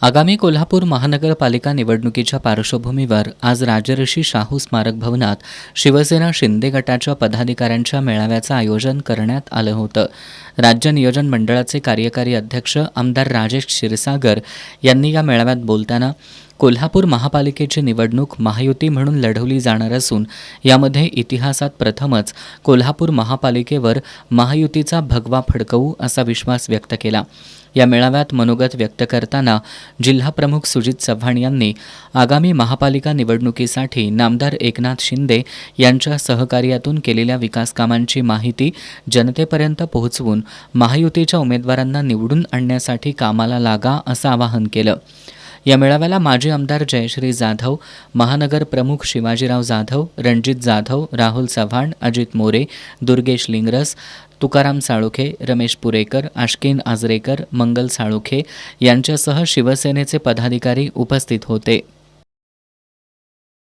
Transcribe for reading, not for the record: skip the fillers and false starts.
आगामी कोल्हापूर महानगरपालिका निवडणुकीच्या पार्श्वभूमीवर आज राजर्षी शाहू स्मारक भवनात शिवसेना शिंदे गटाच्या पदाधिकाऱ्यांच्या मेळाव्याचं आयोजन करण्यात आलं होतं. राज्य नियोजन मंडळाचे कार्यकारी अध्यक्ष आमदार राजेश क्षीरसागर यांनी या मेळाव्यात बोलताना कोल्हापूर महापालिकेची निवडणूक महायुती म्हणून लढवली जाणार असून यामध्ये इतिहासात प्रथमच कोल्हापूर महापालिकेवर महायुतीचा भगवा फडकवू असा विश्वास व्यक्त केला. या मेळाव्यात मनोगत व्यक्त करताना जिल्हाप्रमुख सुजित चव्हाण यांनी आगामी महापालिका निवडणुकीसाठी नामदार एकनाथ शिंदे यांच्या सहकार्यातून केलेल्या विकासकामांची माहिती जनतेपर्यंत पोहोचवून महायुतीच्या उमेदवारांना निवडून आणण्यासाठी कामाला लागा असं आवाहन केलं. या मेळाव्याला माजी आमदार जयश्री जाधव, महानगर प्रमुख शिवाजीराव जाधव, रणजित जाधव, राहुल चव्हाण, अजित मोरे, दुर्गेश लिंगरस, तुकाराम साळुखे, रमेश पुरेकर, आश्किन आजरेकर, मंगल साळुखे यांच्यासह शिवसेनेचे पदाधिकारी उपस्थित होते.